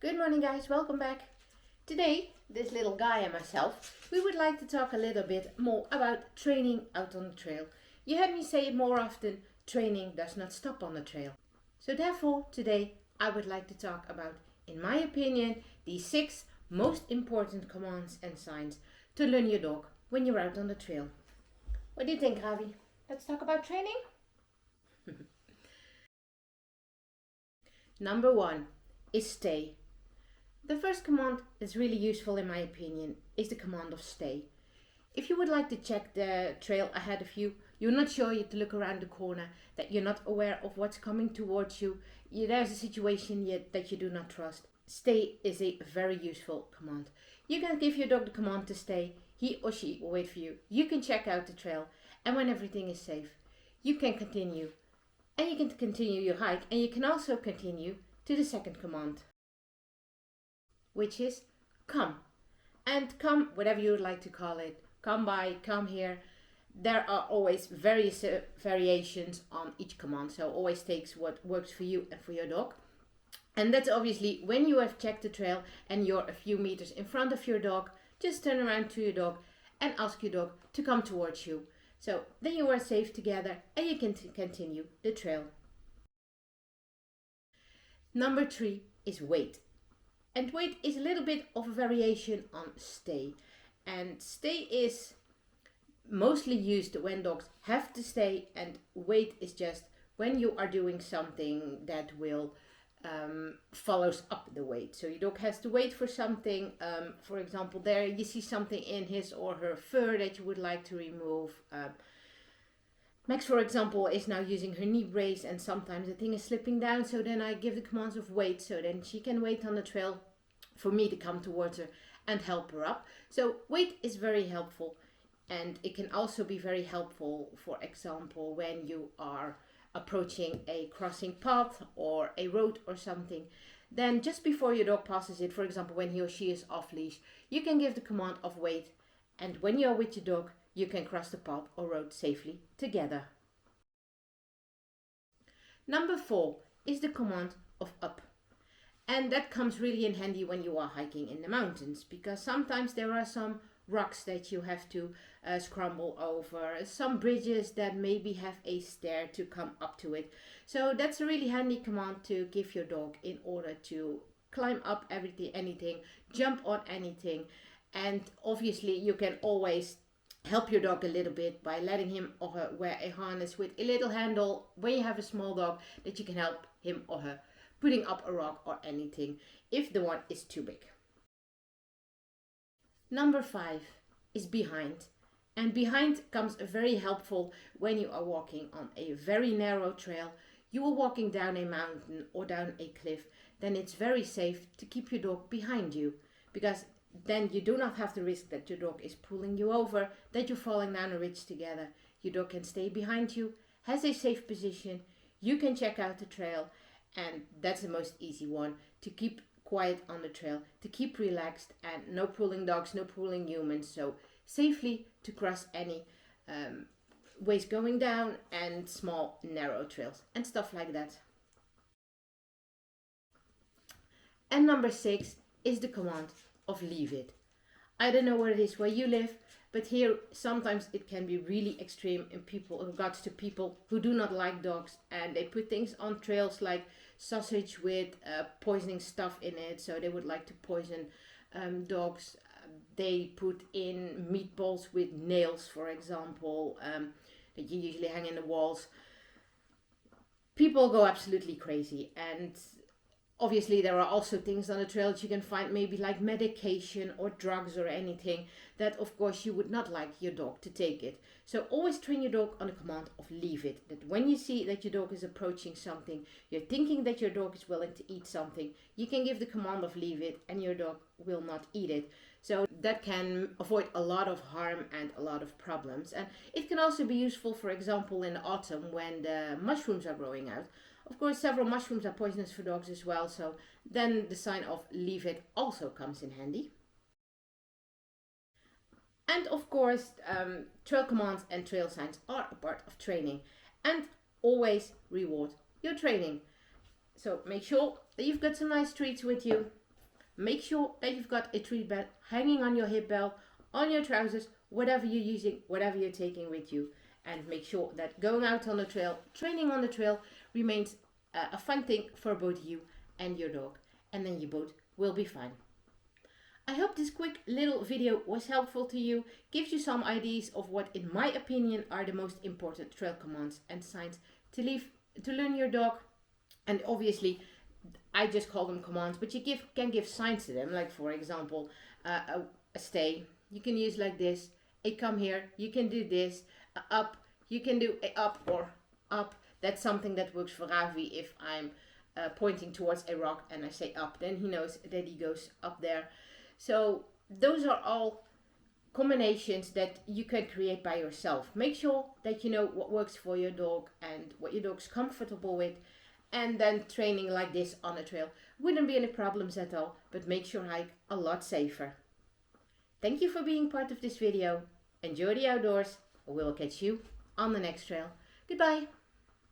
Good morning guys, welcome back. Today, this little guy and myself, we would like to talk a little bit more about training out on the trail. You heard me say more often, training does not stop on the trail. So therefore, today I would like to talk about, in my opinion, the 6 most important commands and signs to learn your dog when you're out on the trail. What do you think, Ravi? Let's talk about training? Number 1 is stay. The first command that's really useful in my opinion is the command of stay. If you would like to check the trail ahead of you, you're not sure you to look around the corner, that you're not aware of what's coming towards you, there's a situation yet that you do not trust. Stay is a very useful command. You can give your dog the command to stay, he or she will wait for you. You can check out the trail, and when everything is safe, you can continue. And you can continue your hike, and you can also continue to the second command, which is come. And come, whatever you would like to call it, come by, come here. There are always various variations on each command, so always takes what works for you and for your dog. And that's obviously when you have checked the trail and you're a few meters in front of your dog, just turn around to your dog and ask your dog to come towards you. So then you are safe together and you can continue the trail. Number 3 is wait. And wait is a little bit of a variation on stay. And stay is mostly used when dogs have to stay, and wait is just when you are doing something that will follows up the wait. So your dog has to wait for something. For example, there you see something in his or her fur that you would like to remove. Max, for example, is now using her knee brace and sometimes the thing is slipping down, so then I give the commands of wait, so then she can wait on the trail for me to come towards her and help her up. So wait is very helpful, and it can also be very helpful, for example, when you are approaching a crossing path or a road or something. Then just before your dog passes it, for example, when he or she is off leash, you can give the command of wait, and when you are with your dog, you can cross the path or road safely together. Number 4 is the command of up. And that comes really in handy when you are hiking in the mountains, because sometimes there are some rocks that you have to scramble over, some bridges that maybe have a stair to come up to it. So that's a really handy command to give your dog in order to climb up anything, jump on anything. And obviously you can always help your dog a little bit by letting him or her wear a harness with a little handle when you have a small dog, that you can help him or her putting up a rock or anything if the one is too big. Number 5 is behind. And behind comes very helpful when you are walking on a very narrow trail. You are walking down a mountain or down a cliff, then it's very safe to keep your dog behind you, because then you do not have the risk that your dog is pulling you over, that you're falling down a ridge together. Your dog can stay behind you, has a safe position, you can check out the trail, and that's the most easy one, to keep quiet on the trail, to keep relaxed, and no pulling dogs, no pulling humans, so safely to cross any ways going down and small narrow trails and stuff like that. And number 6 is the command of leave it. I don't know where it is where you live, but here sometimes it can be really extreme in regards to people who do not like dogs, and they put things on trails like sausage with poisoning stuff in it, so they would like to poison dogs. They put in meatballs with nails, for example, that you usually hang in the walls. People go absolutely crazy, and obviously there are also things on the trail that you can find, maybe like medication or drugs or anything, that of course you would not like your dog to take it. So always train your dog on the command of leave it. That when you see that your dog is approaching something, you're thinking that your dog is willing to eat something, you can give the command of leave it and your dog will not eat it. So that can avoid a lot of harm and a lot of problems. And it can also be useful, for example, in the autumn when the mushrooms are growing out. Of course, several mushrooms are poisonous for dogs as well, so then the sign of leave it also comes in handy. And of course, trail commands and trail signs are a part of training, and always reward your training. So make sure that you've got some nice treats with you. Make sure that you've got a treat belt hanging on your hip belt, on your trousers, whatever you're using, whatever you're taking with you. And make sure that going out on the trail, training on the trail, remains a fun thing for both you and your dog. And then you both will be fine. I hope this quick little video was helpful to you, gives you some ideas of what in my opinion are the most important trail commands and signs to learn your dog. And obviously I just call them commands, but you can give signs to them, like for example a stay, you can use like this, a come here, you can do this, a up, you can do a up or up. That's something that works for Ravi. If I'm pointing towards a rock and I say up, then he knows that he goes up there. So those are all combinations that you can create by yourself. Make sure that you know what works for your dog and what your dog's comfortable with, and then training like this on a trail wouldn't be any problems at all, but makes your hike a lot safer. Thank you for being part of this video. Enjoy the outdoors. We'll catch you on the next trail. Goodbye.